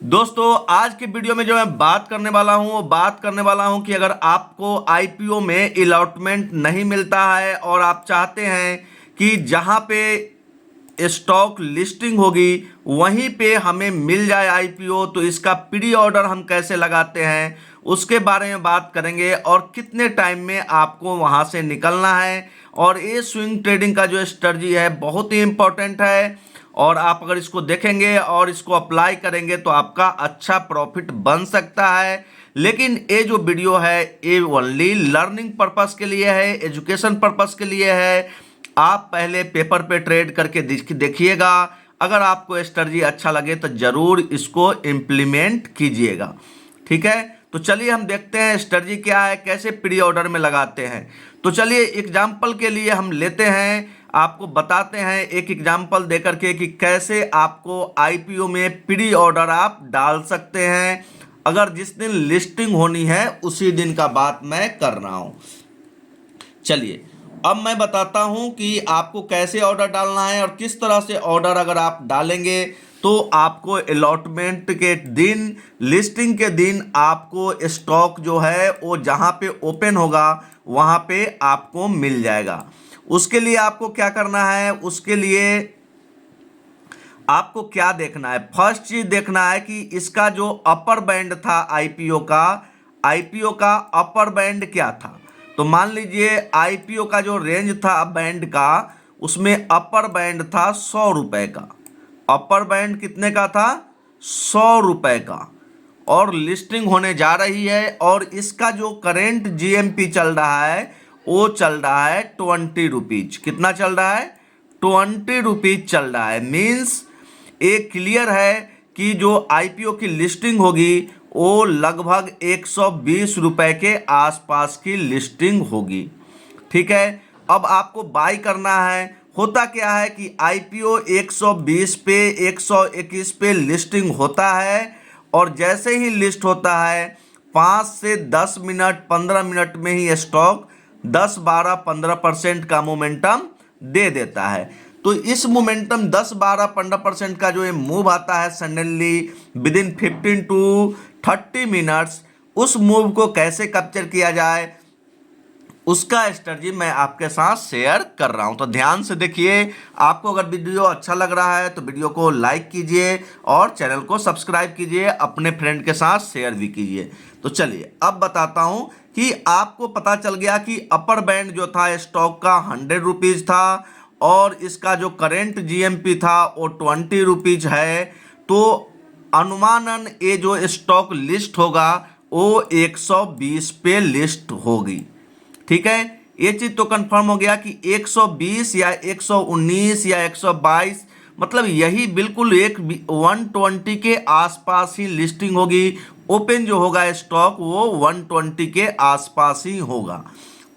दोस्तों आज की वीडियो में जो मैं बात करने वाला हूं वो बात करने वाला हूं कि अगर आपको आईपीओ में अलॉटमेंट नहीं मिलता है और आप चाहते हैं कि जहां पे स्टॉक लिस्टिंग होगी वहीं पे हमें मिल जाए आईपीओ, तो इसका प्री ऑर्डर हम कैसे लगाते हैं उसके बारे में बात करेंगे और कितने टाइम में आपको वहां से निकलना है। और ये स्विंग ट्रेडिंग का जो स्ट्रेटजी है बहुत ही इंपॉर्टेंट है और आप अगर इसको देखेंगे और इसको अप्लाई करेंगे तो आपका अच्छा प्रॉफिट बन सकता है। लेकिन ये जो वीडियो है ये ओनली लर्निंग पर्पस के लिए है, एजुकेशन पर्पस के लिए है। आप पहले पेपर पे ट्रेड करके देखिएगा। अगर आपको स्ट्रेटजी अच्छा लगे तो जरूर इसको इम्प्लीमेंट कीजिएगा। ठीक है, तो चलिए हम देखते हैं स्ट्रेटजी क्या है, कैसे प्री ऑर्डर में लगाते हैं। तो चलिए एग्जाम्पल के लिए हम लेते हैं, आपको बताते हैं एक एग्जाम्पल देकर के कि कैसे आपको आईपीओ में प्री ऑर्डर आप डाल सकते हैं। अगर जिस दिन लिस्टिंग होनी है उसी दिन का बात मैं कर रहा हूं। चलिए अब मैं बताता हूं कि आपको कैसे ऑर्डर डालना है और किस तरह से ऑर्डर अगर आप डालेंगे तो आपको अलॉटमेंट के दिन, लिस्टिंग के दिन आपको स्टॉक जो है वो जहां पे ओपन होगा वहां पे आपको मिल जाएगा। उसके लिए आपको क्या करना है, उसके लिए आपको क्या देखना है, फर्स्ट चीज देखना है कि इसका जो अपर बैंड था आईपीओ का अपर बैंड क्या था। तो मान लीजिए आईपीओ का जो रेंज था बैंड का, उसमें अपर बैंड था 100 रुपए का। अपर बैंड कितने का था? 100 रुपए का। और लिस्टिंग होने जा रही है और इसका जो करेंट जीएमपी चल रहा है वो चल रहा है 20 रुपीज। कितना चल रहा है? 20 रुपीज चल रहा है। मीन्स ये क्लियर है कि जो आईपीओ की लिस्टिंग होगी वो लगभग 120 रुपए के आसपास की लिस्टिंग होगी। ठीक है, अब आपको बाई करना है। होता क्या है कि आईपीओ 120 पे 121 पे लिस्टिंग होता है और जैसे ही लिस्ट होता है 5 से 10 मिनट 15 मिनट में ही स्टॉक 10 12 15% का मोमेंटम दे देता है। तो इस मोमेंटम 10 12 15% का जो ये मूव आता है suddenly within 15 to 30 minutes, उस मूव को कैसे कैप्चर किया जाए उसका स्ट्रेटजी मैं आपके साथ शेयर कर रहा हूं। तो ध्यान से देखिए। आपको अगर वीडियो अच्छा लग रहा है तो वीडियो को लाइक कीजिए और चैनल को सब्सक्राइब कीजिए, अपने फ्रेंड के साथ शेयर भी कीजिए। तो चलिए अब बताता हूं कि आपको पता चल गया कि अपर बैंड जो था स्टॉक का 100 रुपीज था और इसका जो करेंट जीएमपी था वो 20 रुपीज है। तो अनुमानन ये जो स्टॉक लिस्ट होगा वो 120 पे लिस्ट होगी। ठीक है, ये चीज तो कंफर्म हो गया कि 120 या 119 या 122, मतलब यही बिल्कुल 120 के आसपास ही लिस्टिंग होगी। ओपन जो होगा स्टॉक वो 120 के आसपास ही होगा।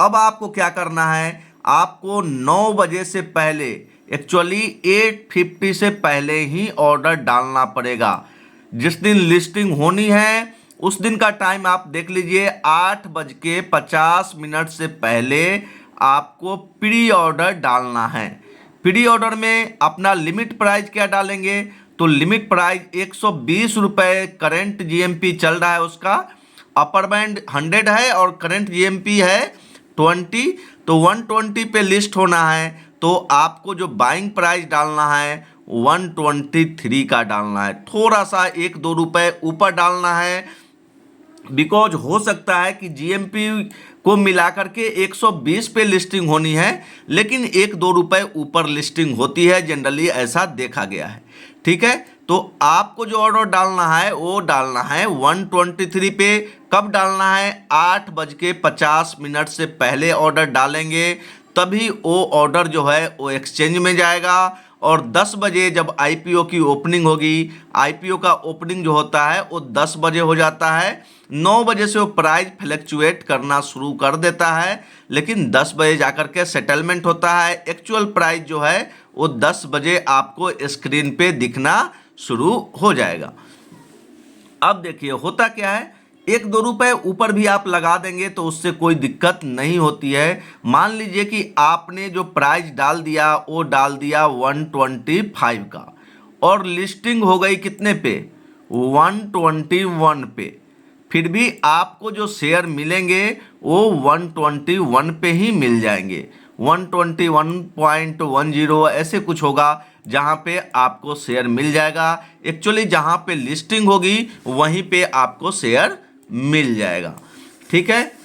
अब आपको क्या करना है, आपको 9 बजे से पहले, एक्चुअली 8:50 से पहले ही ऑर्डर डालना पड़ेगा। जिस दिन लिस्टिंग होनी है उस दिन का टाइम आप देख लीजिए, 8:50 से पहले आपको प्री ऑर्डर डालना है। प्री ऑर्डर में अपना लिमिट प्राइस क्या डालेंगे, तो लिमिट प्राइस 120 रुपए करेंट जीएमपी चल रहा है, उसका अपर बैंड 100 है और करेंट जीएमपी है 20। तो 120 पे लिस्ट होना है तो आपको जो बाइंग प्राइस डालना है 123 का डालना है। थोड़ा सा 1-2 रुपए ऊपर डालना है, बिकॉज हो सकता है कि जीएमपी को मिलाकर के 120 पे लिस्टिंग होनी है लेकिन 1-2 रुपए ऊपर लिस्टिंग होती है, जनरली ऐसा देखा गया है। ठीक है, तो आपको जो ऑर्डर डालना है वो डालना है 123 पे। कब डालना है? 8:50 से पहले ऑर्डर डालेंगे तभी वो ऑर्डर जो है वो एक्सचेंज में जाएगा। और 10 बजे जब आईपीओ की ओपनिंग होगी, आईपीओ का ओपनिंग जो होता है वो 10 बजे हो जाता है। 9 बजे से वो प्राइस फ्लक्चुएट करना शुरू कर देता है लेकिन 10 बजे जाकर के सेटलमेंट होता है। एक्चुअल प्राइस जो है वो 10 बजे आपको स्क्रीन पे दिखना शुरू हो जाएगा। अब देखिए होता क्या है, 1-2 रुपए ऊपर भी आप लगा देंगे तो उससे कोई दिक्कत नहीं होती है। मान लीजिए कि आपने जो प्राइस डाल दिया वो डाल दिया 125 का और लिस्टिंग हो गई कितने पे? 121 पे, फिर भी आपको जो शेयर मिलेंगे वो 121 पे ही मिल जाएंगे। 121.10 ऐसे कुछ होगा जहां पे आपको शेयर मिल जाएगा। एक्चुअली जहां पे लिस्टिंग होगी वहीं पे आपको शेयर मिल जाएगा। ठीक है।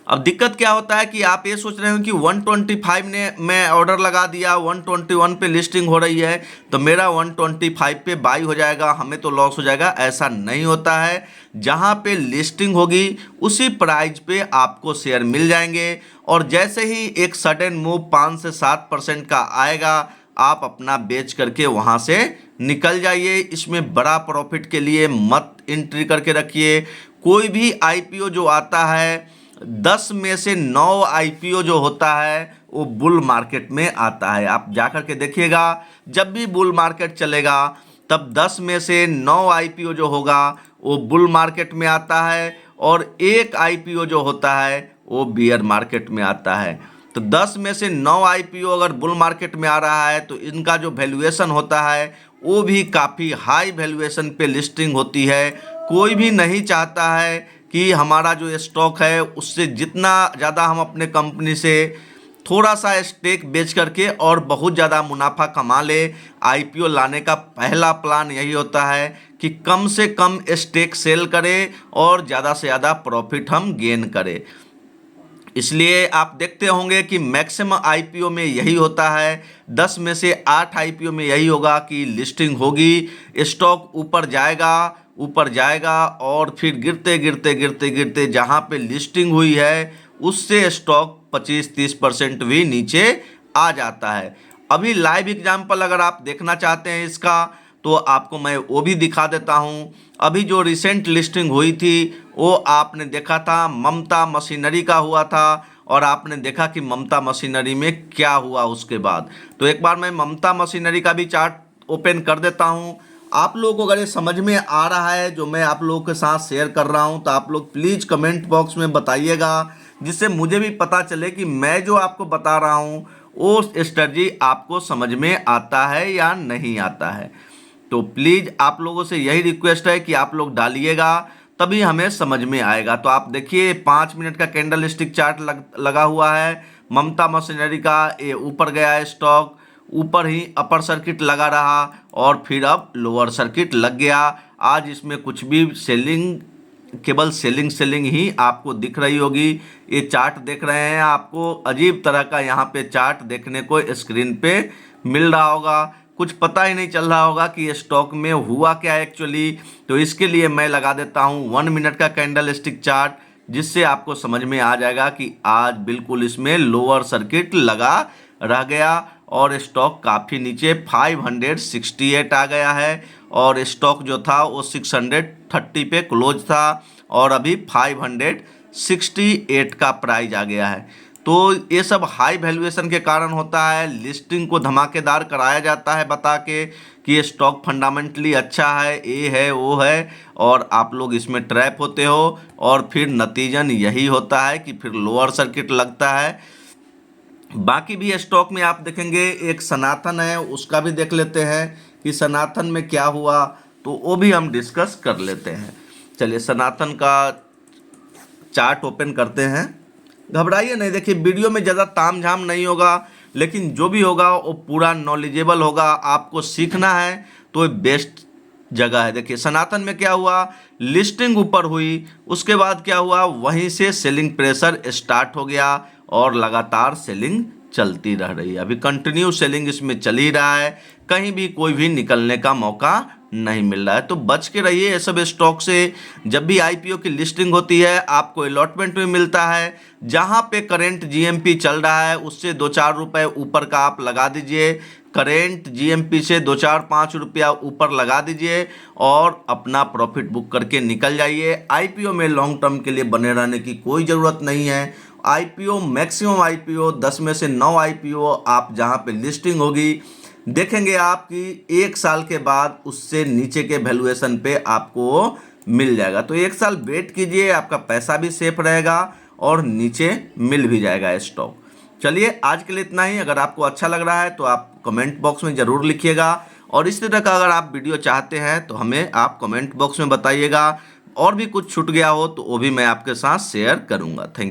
अब दिक्कत क्या होता है कि आप ये सोच रहे हो कि 125 ने मैं ऑर्डर लगा दिया, 121 पे लिस्टिंग हो रही है तो मेरा 125 पे बाई हो जाएगा, हमें तो लॉस हो जाएगा। ऐसा नहीं होता है। जहां पे लिस्टिंग होगी उसी प्राइस पे आपको शेयर मिल जाएंगे, और जैसे ही एक सडन मूव 5 से 7% का आएगा, आप अपना बेच करके वहां से निकल जाइए। इसमें बड़ा प्रॉफिट के लिए मत एंट्री करके रखिए। कोई भी आईपीओ जो आता है, 10 में से 9 आईपीओ जो होता है वो बुल मार्केट में आता है। आप जाकर के देखिएगा, जब भी बुल मार्केट चलेगा तब 10 में से 9 आईपीओ जो होगा वो बुल मार्केट में आता है, और एक आईपीओ जो होता है वो बियर मार्केट में आता है। तो 10 में से 9 आईपीओ अगर बुल मार्केट में आ रहा है तो इनका जो वैल्यूएशन होता है वो भी काफ़ी हाई वैल्यूएशन पे लिस्टिंग होती है। कोई भी नहीं चाहता है कि हमारा जो स्टॉक है उससे जितना ज़्यादा हम अपने कंपनी से थोड़ा सा स्टेक बेच करके और बहुत ज़्यादा मुनाफा कमा ले। आईपीओ लाने का पहला प्लान यही होता है कि कम से कम स्टेक सेल करें और ज़्यादा से ज़्यादा प्रॉफिट हम गेन करें। इसलिए आप देखते होंगे कि मैक्सिमम आईपीओ में यही होता है। 10 में से 8 आईपीओ में यही होगा कि लिस्टिंग होगी, स्टॉक ऊपर जाएगा और फिर गिरते गिरते गिरते गिरते जहां पे लिस्टिंग हुई है उससे स्टॉक 25-30% भी नीचे आ जाता है। अभी लाइव एग्जांपल अगर आप देखना चाहते हैं इसका तो आपको मैं वो भी दिखा देता हूं। अभी जो रिसेंट लिस्टिंग हुई थी वो आपने देखा था, ममता मशीनरी का हुआ था, और आपने देखा कि ममता मशीनरी में क्या हुआ उसके बाद। तो एक बार मैं ममता मशीनरी का भी चार्ट ओपन कर देता हूं। आप लोगों को अगर ये समझ में आ रहा है जो मैं आप लोगों के साथ शेयर कर रहा हूं तो आप लोग प्लीज़ कमेंट बॉक्स में बताइएगा, जिससे मुझे भी पता चले कि मैं जो आपको बता रहा हूं वो स्ट्रेटजी आपको समझ में आता है या नहीं आता है। तो प्लीज़ आप लोगों से यही रिक्वेस्ट है कि आप लोग डालिएगा, तभी हमें समझ में आएगा। तो आप देखिए 5 मिनट का कैंडल स्टिक चार्ट लगा हुआ है ममता मशीनरी का। ये ऊपर गया है स्टॉक, ऊपर ही अपर सर्किट लगा रहा और फिर अब लोअर सर्किट लग गया। आज इसमें कुछ भी सेलिंग, केवल सेलिंग ही आपको दिख रही होगी। ये चार्ट देख रहे हैं, आपको अजीब तरह का यहाँ पे चार्ट देखने को स्क्रीन पे मिल रहा होगा। कुछ पता ही नहीं चल रहा होगा कि ये स्टॉक में हुआ क्या एक्चुअली। तो इसके लिए मैं लगा देता हूँ 1 मिनट का कैंडल स्टिक चार्ट, जिससे आपको समझ में आ जाएगा कि आज बिल्कुल इसमें लोअर सर्किट लगा रह गया और स्टॉक काफ़ी नीचे 568 आ गया है, और स्टॉक जो था वो 630 पे क्लोज था और अभी 568 का प्राइस आ गया है। तो ये सब हाई वैल्यूएशन के कारण होता है। लिस्टिंग को धमाकेदार कराया जाता है बता के कि ये स्टॉक फंडामेंटली अच्छा है, ये है वो है, और आप लोग इसमें ट्रैप होते हो और फिर नतीजन यही होता है कि फिर लोअर सर्किट लगता है। बाकी भी स्टॉक में आप देखेंगे, एक सनातन है उसका भी देख लेते हैं कि सनातन में क्या हुआ, तो वो भी हम डिस्कस कर लेते हैं। चलिए सनातन का चार्ट ओपन करते हैं। घबराइए नहीं, देखिए वीडियो में ज़्यादा ताम झाम नहीं होगा, लेकिन जो भी होगा वो पूरा नॉलेजेबल होगा। आपको सीखना है तो ये बेस्ट जगह है। देखिए सनातन में क्या हुआ, लिस्टिंग ऊपर हुई, उसके बाद क्या हुआ, वहीं से सेलिंग प्रेशर स्टार्ट हो गया और लगातार सेलिंग चलती रह रही है। अभी कंटिन्यू सेलिंग इसमें चल ही रहा है, कहीं भी कोई भी निकलने का मौका नहीं मिल रहा है। तो बच के रहिए ये सब स्टॉक से। जब भी आईपीओ की लिस्टिंग होती है आपको अलॉटमेंट में मिलता है, जहां पे करेंट जीएमपी चल रहा है उससे 2-4 रुपए ऊपर का आप लगा दीजिए। करेंट जीएमपी से 2-4-5 रुपया ऊपर लगा दीजिए और अपना प्रॉफिट बुक करके निकल जाइए। आईपीओ में लॉन्ग टर्म के लिए बने रहने की कोई ज़रूरत नहीं है। आईपीओ मैक्सिमम आईपीओ 10 में से 9 आईपीओ आप जहां पे लिस्टिंग होगी देखेंगे आप कि 1 साल के बाद उससे नीचे के वैल्यूएशन पे आपको मिल जाएगा। तो 1 साल वेट कीजिए, आपका पैसा भी सेफ रहेगा और नीचे मिल भी जाएगा स्टॉक। चलिए आज के लिए इतना ही। अगर आपको अच्छा लग रहा है तो आप कमेंट बॉक्स में ज़रूर लिखिएगा और इस तरह का अगर आप वीडियो चाहते हैं तो हमें आप कमेंट बॉक्स में बताइएगा, और भी कुछ छूट गया हो तो वो भी मैं आपके साथ शेयर करूंगा। थैंक